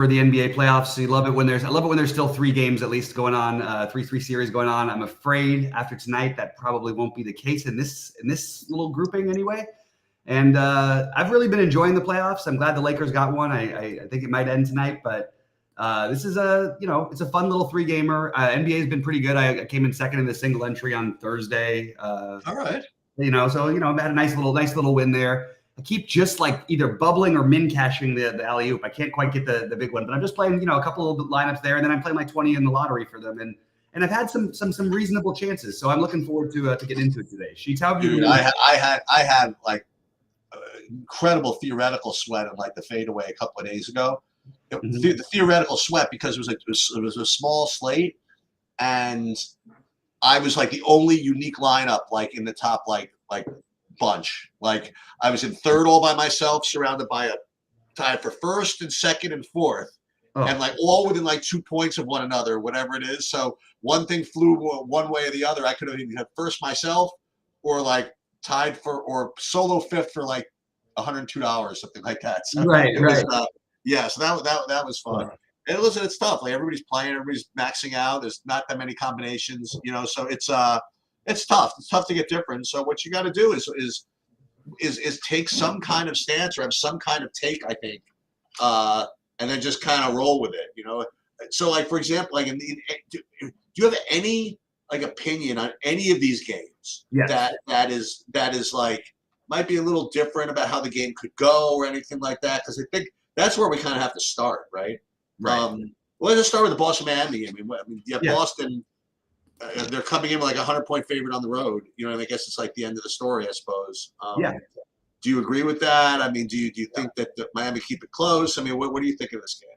for the NBA playoffs. So I love it when there's still 3 games at least going on, 3 series going on. I'm afraid after tonight that probably won't be the case in this little grouping anyway. And I've really been enjoying the playoffs. I'm glad the Lakers got one. I think it might end tonight, but this is it's a fun little 3-gamer. NBA has been pretty good. I came in second in the single entry on Thursday. All right. So I've had a nice little win there. I keep just like either bubbling or min cashing the alley-oop. I can't quite get the big one, but I'm just playing, a couple of lineups there, and then I'm playing like 20 in the lottery for them. And I've had some reasonable chances. So I'm looking forward to getting into it today. Sheets, how have you been? I had like incredible theoretical sweat on like the fadeaway a couple of days ago. The theoretical sweat because it was a small slate, and I was like the only unique lineup like in the top like bunch. Like I was in third all by myself, surrounded by a tied for first and second and fourth, and like all within like 2 points of one another, whatever it is. So one thing flew one way or the other. I could have even had first myself, or like tied for or solo fifth for like $102, something like that. So right. So that was fun. And listen, it's tough. Like everybody's playing, everybody's maxing out. There's not that many combinations, so it's tough. It's tough to get different. So what you got to do is take some kind of stance or have some kind of take, I think, and then just kind of roll with it. So like for example, like do you have any like opinion on any of these games? Yes. that is like might be a little different about how the game could go or anything like that? Because I think that's where we kind of have to start, right? Well, let's just start with the Boston Miami. Boston. They're coming in like 100-point favorite on the road. I guess it's like the end of the story, I suppose. Do you agree with that? I mean, do you think that Miami keep it close? I mean, what do you think of this game?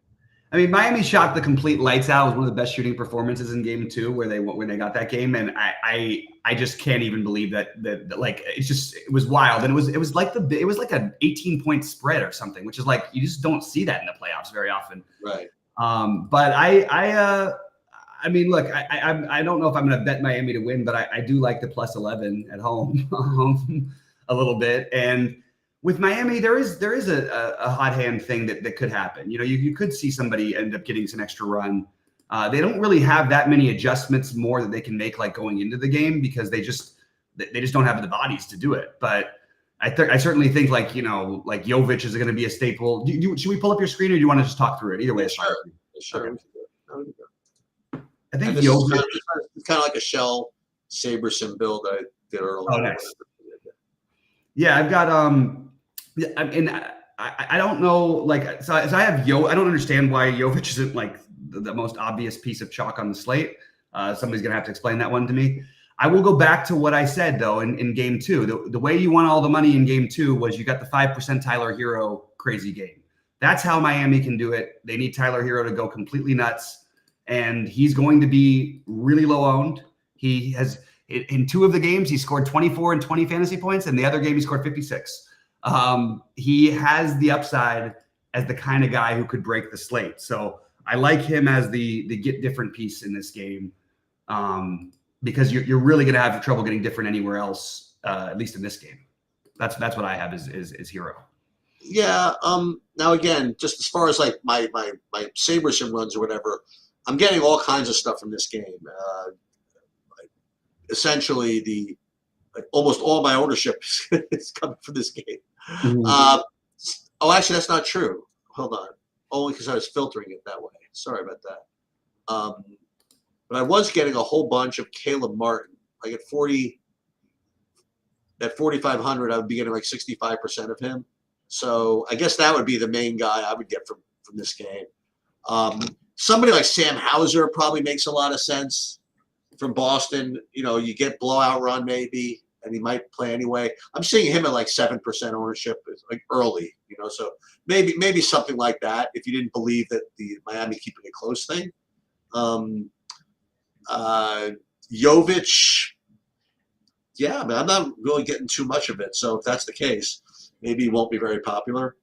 I mean, Miami shot the complete lights out. It was one of the best shooting performances in game 2 where they got that game. And I just can't even believe that like, it was wild. And it was like an 18-point spread or something, which is like, you just don't see that in the playoffs very often. Right. But I mean, look, I don't know if I'm going to bet Miami to win, but I do like the plus 11 at home a little bit. And with Miami, there is a hot hand thing that could happen. You could see somebody end up getting some extra run. They don't really have that many adjustments more that they can make like going into the game because they just don't have the bodies to do it. But I certainly think like Jovic is going to be a staple. Should we pull up your screen or do you want to just talk through it? Either way, it's sure. Okay. I think Jovic it's kind of like a shell Saberson build I did earlier. Oh, nice. Yeah, I've got I don't know, like, so I have I don't understand why Jovic isn't like the most obvious piece of chalk on the slate. Somebody's gonna have to explain that one to me. I will go back to what I said though in game 2. The way you won all the money in game 2 was you got the 5% Tyler Hero crazy game. That's how Miami can do it. They need Tyler Hero to go completely nuts, and he's going to be really low owned. He has in 2 of the games he scored 24 and 20 fantasy points, and the other game he scored 56. He has the upside as the kind of guy who could break the slate. So I like him as the get different piece in this game, because you're really going to have trouble getting different anywhere else, at least in this game. That's what I have is Hero. Yeah. Now again, just as far as like my Saberson runs or whatever, I'm getting all kinds of stuff from this game. Essentially, almost all my ownership is coming from this game. Mm-hmm. Actually, that's not true. Hold on. Only because I was filtering it that way. Sorry about that. But I was getting a whole bunch of Caleb Martin. Like at 4,500, I would be getting like 65% of him. So I guess that would be the main guy I would get from this game. Somebody like Sam Hauser probably makes a lot of sense from Boston. You get blowout run maybe, and he might play anyway. I'm seeing him at like 7% ownership, like early, so maybe something like that if you didn't believe that the Miami keeping it close thing. Jovic, yeah, I mean, I'm not really getting too much of it. So if that's the case, maybe he won't be very popular.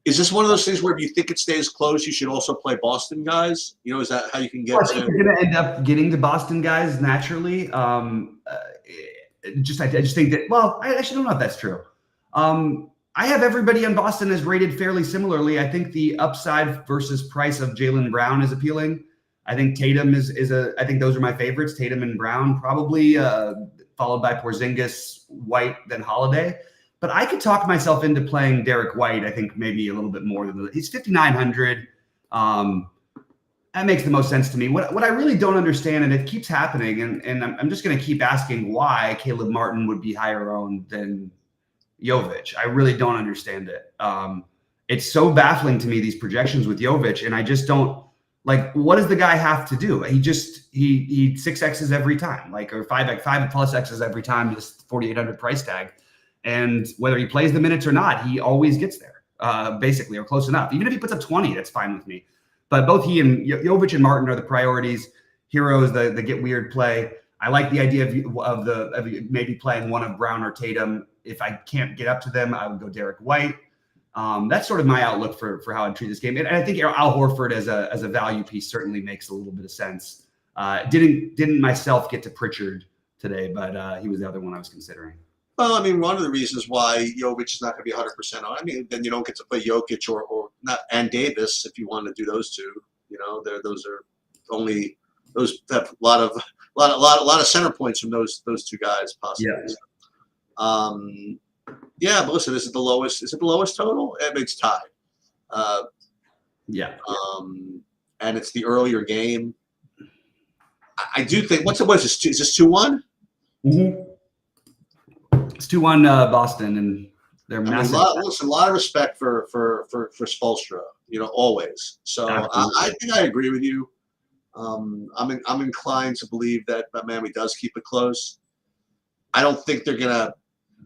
Is this one of those things where if you think it stays close, you should also play Boston guys? Is that how you can get? I think you're going to end up getting the Boston guys naturally. I just think that. Well, I actually don't know if that's true. I have everybody on Boston as rated fairly similarly. I think the upside versus price of Jaylen Brown is appealing. I think Tatum I think those are my favorites, Tatum and Brown, probably followed by Porzingis, White, then Holiday. But I could talk myself into playing Derek White, I think maybe a little bit more. He's 5,900. That makes the most sense to me. What I really don't understand, and it keeps happening, and I'm just going to keep asking why Caleb Martin would be higher owned than Jovic. I really don't understand it. It's so baffling to me, these projections with Jovic, and I just don't like, what does the guy have to do? He 6X's every time, or 5 plus X's every time, this 4,800 price tag. And whether he plays the minutes or not, he always gets there, basically, or close enough. Even if he puts up 20, that's fine with me. But both he and Jovic and Martin are the priorities. Heroes, the get weird play. I like the idea of maybe playing one of Brown or Tatum. If I can't get up to them, I would go Derek White. That's sort of my outlook for how I'd treat this game. And I think Al Horford as a value piece certainly makes a little bit of sense. Didn't myself get to Pritchard today, but he was the other one I was considering. Well, I mean, one of the reasons why Jovic is not going to be 100% on. I mean, then you don't get to play Jokic or not, and Davis if you want to do those two. Those have a lot of center points from those two guys possibly. Yeah. But listen, is it the lowest total? It's tied. And it's the earlier game. I do think. What is this? Is this 2-1? Mm-hmm. It's 2-1 Boston, and they're massive. A lot of respect for Spoelstra, always. So I think I agree with you. I'm inclined to believe that Miami does keep it close. I don't think they're gonna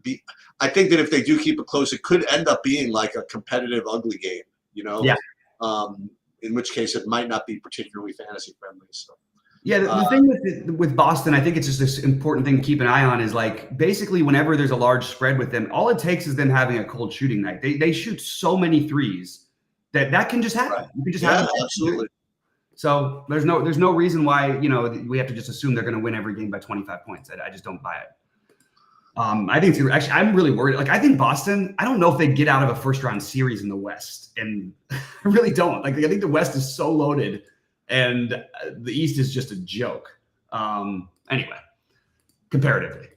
be. I think that if they do keep it close, it could end up being like a competitive, ugly game. Yeah. In which case, it might not be particularly fantasy friendly. So. Yeah, the thing with Boston, I think it's just this important thing to keep an eye on is basically whenever there's a large spread with them, all it takes is them having a cold shooting night. They shoot so many threes that can just happen. Right. You can just have it. Absolutely. So there's no reason why we have to just assume they're going to win every game by 25 points. I just don't buy it. I think actually I'm really worried. I think Boston. I don't know if they get out of a first round series in the West, and I really don't. I think the West is so loaded. And the East is just a joke. Anyway, comparatively.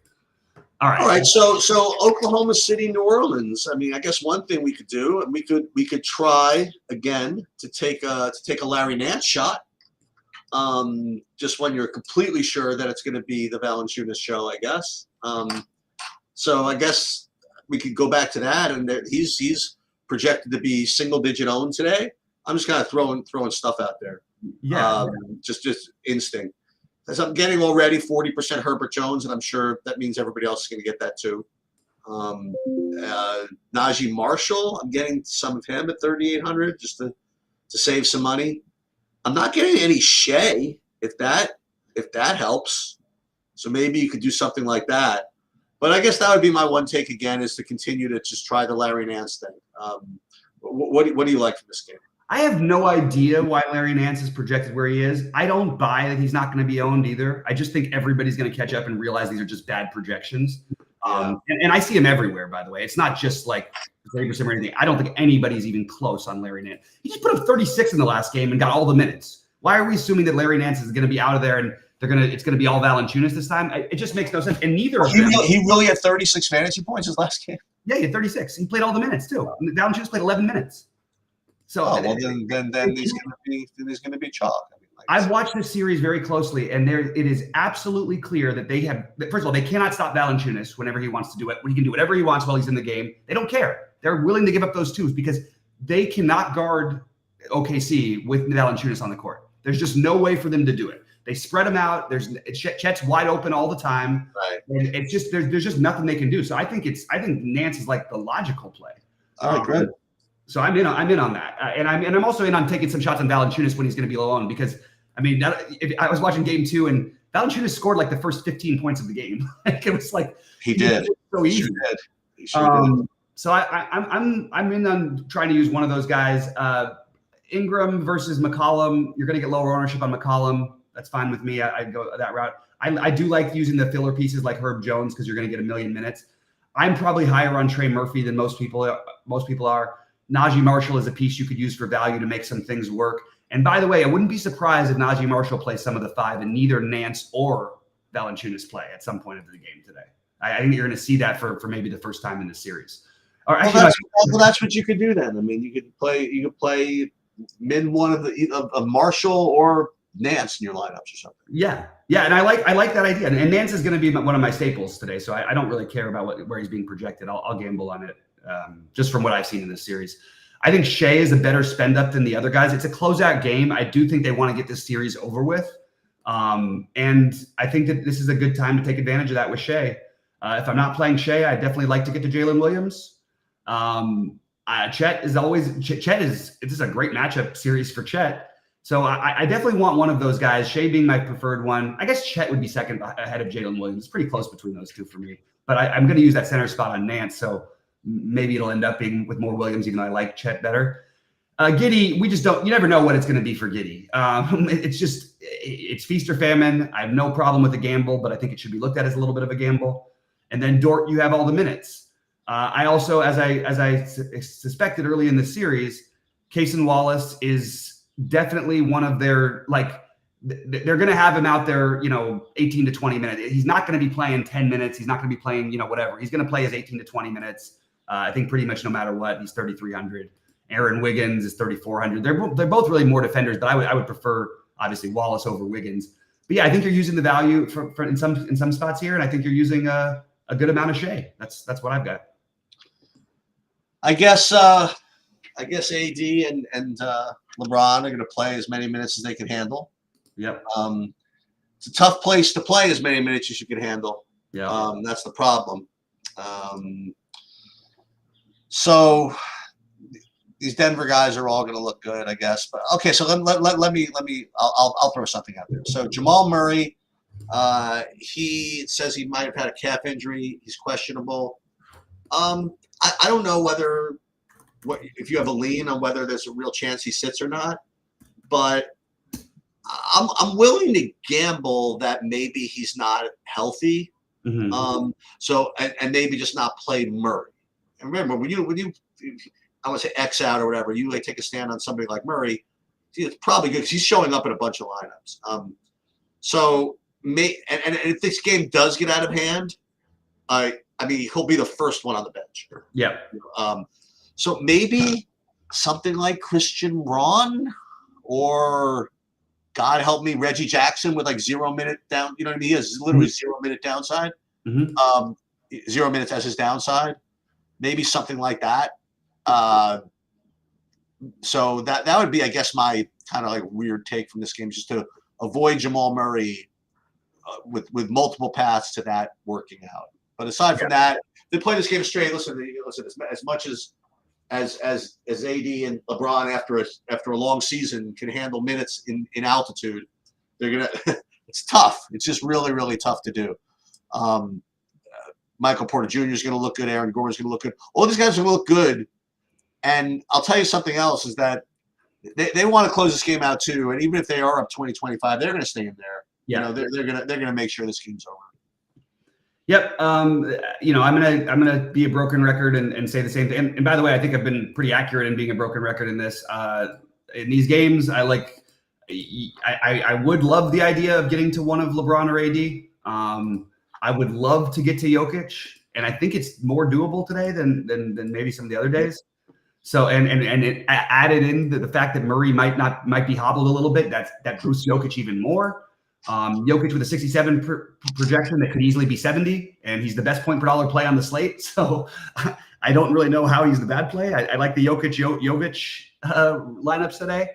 All right. So Oklahoma City, New Orleans. I mean, I guess one thing we could do, we could try again to take a Larry Nance shot. Just when you're completely sure that it's going to be the Valanciunas show, I guess. So I guess we could go back to that, and he's projected to be single-digit owned today. I'm just kind of throwing stuff out there. Yeah. Just instinct. As I'm getting already 40% Herbert Jones, and I'm sure that means everybody else is going to get that too. Najee Marshall, I'm getting some of him at 3,800 just to save some money. I'm not getting any Shea if that helps. So maybe you could do something like that. But I guess that would be my one take again, is to continue to just try the Larry Nance thing. What do you like from this game? I have no idea why Larry Nance is projected where he is. I don't buy that he's not going to be owned either. I just think everybody's going to catch up and realize these are just bad projections. And I see him everywhere, by the way. It's not just 30% or anything. I don't think anybody's even close on Larry Nance. He just put up 36 in the last game and got all the minutes. Why are we assuming that Larry Nance is going to be out of there and it's going to be all Valanciunas this time? It just makes no sense. And neither of them. He really had 36 fantasy points his last game? Yeah, he had 36. He played all the minutes too. Valanciunas played 11 minutes. So then he's going to be chalk. I've watched this series very closely, and it is absolutely clear that they have. First of all, they cannot stop Valanciunas whenever he wants to do it. He can do whatever he wants while he's in the game. They don't care. They're willing to give up those twos because they cannot guard OKC with Valanciunas on the court. There's just no way for them to do it. They spread him out. Chet's wide open all the time. Right. And it's just there's just nothing they can do. So I think Nance is the logical play. All right, good. So I'm in on that, and I'm also in on taking some shots on Valanciunas when he's going to be alone because I was watching game 2 and Valanciunas scored the first 15 points of the game. It was he did so easy. He sure did. So I'm in on trying to use one of those guys. Ingram versus McCollum. You're going to get lower ownership on McCollum. That's fine with me. I'd go that route. I do like using the filler pieces like Herb Jones because you're going to get a million minutes. I'm probably higher on Trey Murphy than most people are. Najee Marshall is a piece you could use for value to make some things work. And by the way, I wouldn't be surprised if Najee Marshall plays some of the 5 and neither Nance or Valanciunas play at some point of the game today. I think you're going to see that for maybe the first time in the series. Or actually, that's what you could do then. I mean, you could play min one of Marshall or Nance in your lineups or something. Yeah, and I like that idea. And Nance is going to be one of my staples today, so I don't really care about where he's being projected. I'll gamble on it just from what I've seen in this series. I think Shea is a better spend up than the other guys. It's a closeout game. I do think they want to get this series over with, and I think that this is a good time to take advantage of that with Shea. If I'm not playing Shea, I definitely like to get to Jalen Williams. Chet is this is a great matchup series for Chet. So I definitely want one of those guys, Shea being my preferred one. I guess Chet would be second ahead of Jalen Williams. It's pretty close between those two for me. But I'm going to use that center spot on Nance, so maybe it'll end up being with more Williams, even though I like Chet better. Giddey, you never know what it's going to be for Giddey. It's feast or famine. I have no problem with the gamble, but I think it should be looked at as a little bit of a gamble. And then Dort, you have all the minutes. I also, as I suspected early in the series, Cason Wallace is definitely one of their, they're going to have him out there, 18 to 20 minutes. He's not going to be playing 10 minutes. He's not going to be playing, whatever. He's going to play his 18 to 20 minutes. I think pretty much no matter what. He's 3,300. Aaron Wiggins is 3,400. They're both really more defenders, but I would prefer obviously Wallace over Wiggins. But yeah, I think you're using the value for in some spots here, and I think you're using a good amount of Shea. That's what I've got. I guess AD and LeBron are going to play as many minutes as they can handle. Yep. It's a tough place to play as many minutes as you can handle. Yeah. That's the problem. So these Denver guys are all going to look good, I guess. But okay, so let me I'll throw something out there. So Jamal Murray, he says he might have had a calf injury. He's questionable. I don't know if you have a lean on whether there's a real chance he sits or not, but I'm willing to gamble that maybe he's not healthy. Mm-hmm. So maybe just not play Murray. And remember, when you I want to say X out or whatever, you take a stand on somebody like Murray, it's probably good because he's showing up in a bunch of lineups. So if this game does get out of hand, I mean, he'll be the first one on the bench. Yeah. So maybe something like Christian Braun or, God help me, Reggie Jackson with 0 minute down. You know what I mean? He has literally 0 minute downside. Mm-hmm. 0 minutes as his downside. Maybe something like that. So that would be, I guess, my kind of weird take from this game, just to avoid Jamal Murray with multiple paths to that working out. But aside from that, they play this game straight. Listen, as much as AD and LeBron after a long season can handle minutes in altitude, they're gonna. It's tough. It's just really, really tough to do. Michael Porter Jr. is going to look good. Aaron Gordon is going to look good. All these guys are going to look good. And I'll tell you something else is that they want to close this game out too. And even if they are up 20-25, they're going to stay in there. Yeah. They're gonna make sure this game's over. Yep. I'm gonna be a broken record and say the same thing. And by the way, I think I've been pretty accurate in being a broken record in this. In these games, I would love the idea of getting to one of LeBron or AD. I would love to get to Jokic, and I think it's more doable today than maybe some of the other days. So and it added in the fact that Murray might be hobbled a little bit. That boosts Jokic even more. Jokic with a 67 projection that could easily be 70, and he's the best point per dollar play on the slate. So I don't really know how he's the bad play. I like the Jokic lineups today.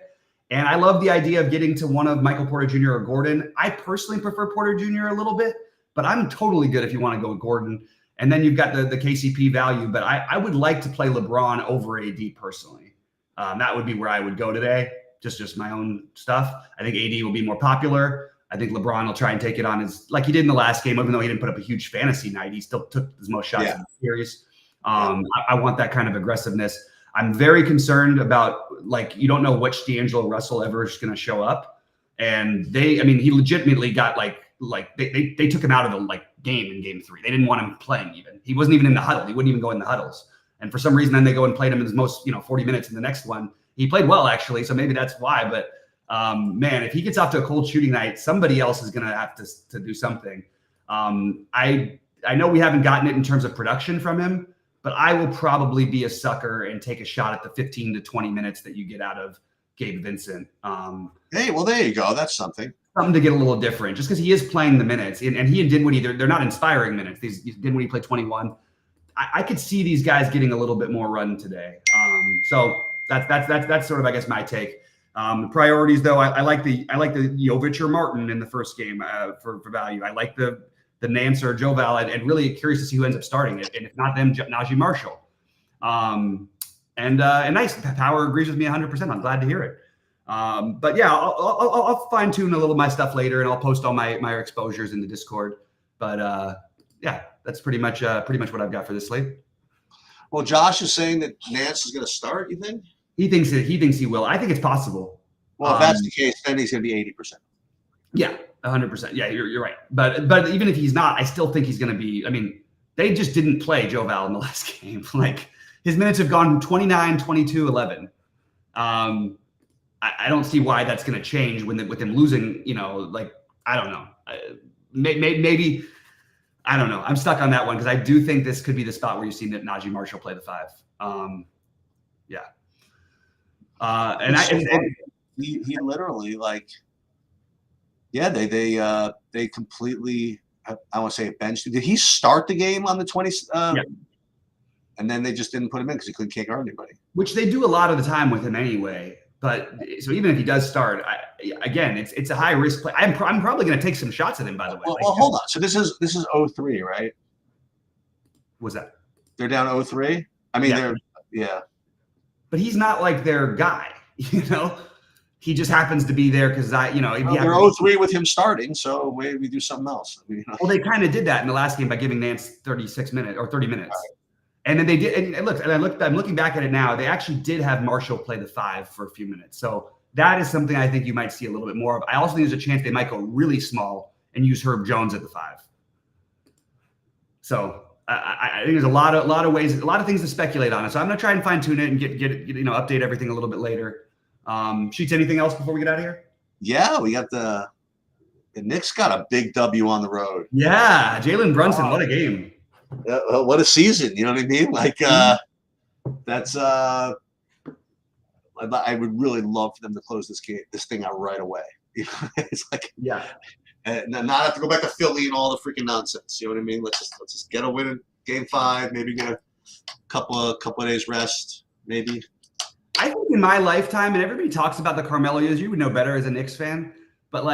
And I love the idea of getting to one of Michael Porter Jr. or Gordon. I personally prefer Porter Jr. a little bit, but I'm totally good if you want to go with Gordon. And then you've got the KCP value, but I would like to play LeBron over AD personally. That would be where I would go today, just my own stuff. I think AD will be more popular. I think LeBron will try and take it on like he did in the last game, even though he didn't put up a huge fantasy night. He still took his most shots in the series. I want that kind of aggressiveness. I'm very concerned about, you don't know which D'Angelo Russell ever is going to show up. And he legitimately got they took him out of the game in game 3. They didn't want him playing even. He wasn't even in the huddle. He wouldn't even go in the huddles. And for some reason, then they go and played him in his most 40 minutes in the next one. He played well actually, so maybe that's why. But man, if he gets off to a cold shooting night, somebody else is going to have to do something. I know we haven't gotten it in terms of production from him, but I will probably be a sucker and take a shot at the 15 to 20 minutes that you get out of Gabe Vincent. Hey, well, there you go. That's something. Something to get a little different, just because he is playing the minutes, and he and Dinwiddie, they're not inspiring minutes. Dinwiddie played 21. I could see these guys getting a little bit more run today. So that's sort of, I guess, my take. The priorities, though, I like the Jovic or Martin in the first game for value. I like the Nance or Joval, and really curious to see who ends up starting it. And if not them, Najee Marshall. And nice. Power agrees with me 100%. I'm glad to hear it. But yeah, I'll fine tune a little of my stuff later, and I'll post all my exposures in the Discord. But yeah, that's pretty much what I've got for this slate. Well, Josh is saying that Nance is going to start. You think? He thinks he will. I think it's possible. Well, if that's the case, then he's going to be 80%. Yeah, 100%. Yeah, you're right. But even if he's not, I still think he's going to be. I mean, they just didn't play Joval in the last game. Like his minutes have gone 29, 22, 11. I don't see why that's going to change with him losing. I don't know. Maybe I don't know. I'm stuck on that one because I do think this could be the spot where you see Najee Marshall play the 5. Yeah. He literally they completely, I want to say, benched. Did he start the game on the 20? Yeah. And then they just didn't put him in because he can't guard anybody. Which they do a lot of the time with him anyway. But so even if he does start, it's a high risk play. I'm probably going to take some shots at him. By the way. Well, hold on. So this is 0-3, right? What's that? They're down 0-3. I mean, yeah. But he's not like their guy. He just happens to be there because they're 0-3 with him starting. So maybe we do something else. Well, they kind of did that in the last game by giving Nance 36 minutes or 30 minutes. Right. And then they did. And I'm looking back at it now. They actually did have Marshall play the 5 for a few minutes. So that is something I think you might see a little bit more of. I also think there's a chance they might go really small and use Herb Jones at the 5. So I think there's a lot of ways, a lot of things to speculate on it. So I'm gonna try and fine tune it and get it, update everything a little bit later. Sheets, anything else before we get out of here? Yeah, we got the Knicks got a big W on the road. Yeah, Jalen Brunson, what a game. What a season, you know what I mean? That's I would really love for them to close this thing out right away. It's and not have to go back to Philly and all the freaking nonsense. You know what I mean? Let's just get a win in game 5, maybe get a couple of days rest, maybe. I think in my lifetime, and everybody talks about the Carmelo years, you would know better as a Knicks fan, but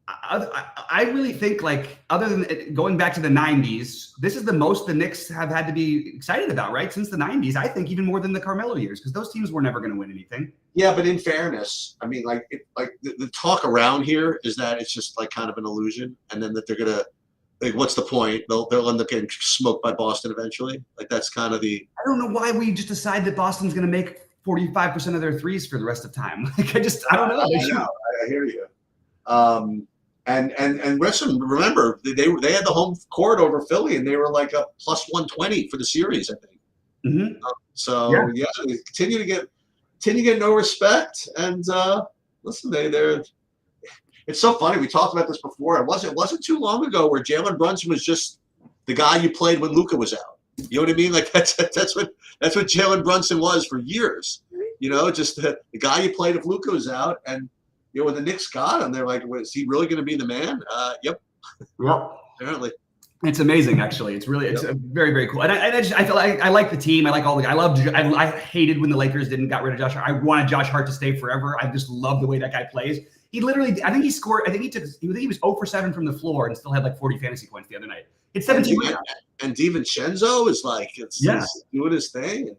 I really think other than going back to the 90s, this is the most the Knicks have had to be excited about, right? Since the 90s, I think even more than the Carmelo years, because those teams were never going to win anything. Yeah, but in fairness, I mean, the talk around here is that it's just kind of an illusion, and then that they're gonna what's the point? They'll end up getting smoked by Boston eventually. That's kind of the. I don't know why we just decide that Boston's going to make 45% of their threes for the rest of time. I don't know. I hear you. And listen, remember they had the home court over Philly, and they were a plus 120 for the series, I think. Mm-hmm. They continue to get no respect. And listen, they're. It's so funny. We talked about this before. It wasn't too long ago where Jalen Brunson was just the guy you played when Luka was out. You know what I mean? That's what Jalen Brunson was for years. Just the guy you played if Luka was out. And when the Knicks got him, they're like, "Is he really going to be the man?" Yep. Apparently. It's amazing, actually. It's very, very cool. And I feel like I like the team. I like I hated when the Lakers got rid of Josh Hart. I wanted Josh Hart to stay forever. I just love the way that guy plays. He literally, I think he scored. I think he was 0 for 7 from the floor and still had 40 fantasy points the other night. It's 17. And DiVincenzo is he's doing his thing.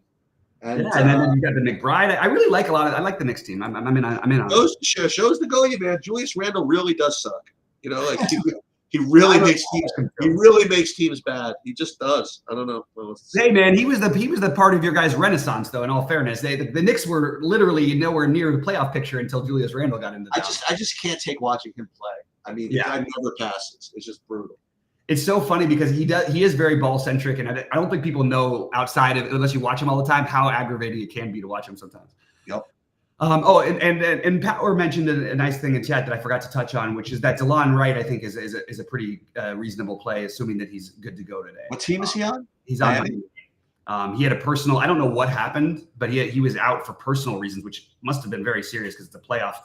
And then you got the McBride. I really like I like the Knicks team. I'm in on it. Shows the go, man. Julius Randle really does suck. He really makes teams bad. He just does. I don't know. Hey man, he was the part of your guys' renaissance, though. In all fairness, the Knicks were literally nowhere near the playoff picture until Julius Randle got into town. I just can't take watching him play. I mean, the guy never passes. It's just brutal. It's so funny because he is very ball centric, and I don't think people know outside of, unless you watch him all the time, how aggravating it can be to watch him sometimes. Yep. And Power mentioned a nice thing in chat that I forgot to touch on, which is that DeLon Wright, I think, is a pretty reasonable play, assuming that he's good to go today. What team is he on? He's on Miami. He had a personal, I don't know what happened, but he was out for personal reasons, which must have been very serious because it's a playoff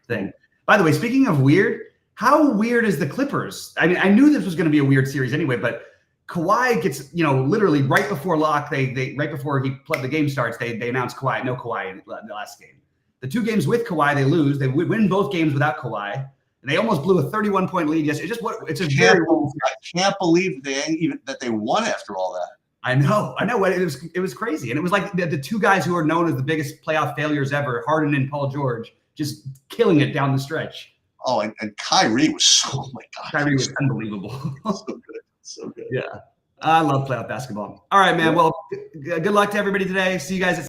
thing. By the way, speaking of weird, how weird is the Clippers? I mean, I knew this was going to be a weird series anyway, but Kawhi gets, literally right before lock, they right before the game starts, they announce Kawhi, no Kawhi in the last game. The 2 games with Kawhi, they lose. They win both games without Kawhi, and they almost blew a 31-point lead. Yes, I can't believe that they won after all that. I know. It was crazy, and it was like the 2 guys who are known as the biggest playoff failures ever, Harden and Paul George, just killing it down the stretch. Oh, and Kyrie was, oh my God, Kyrie was unbelievable. So good. Yeah, I love playoff basketball. All right, man. Well, good luck to everybody today. See you guys at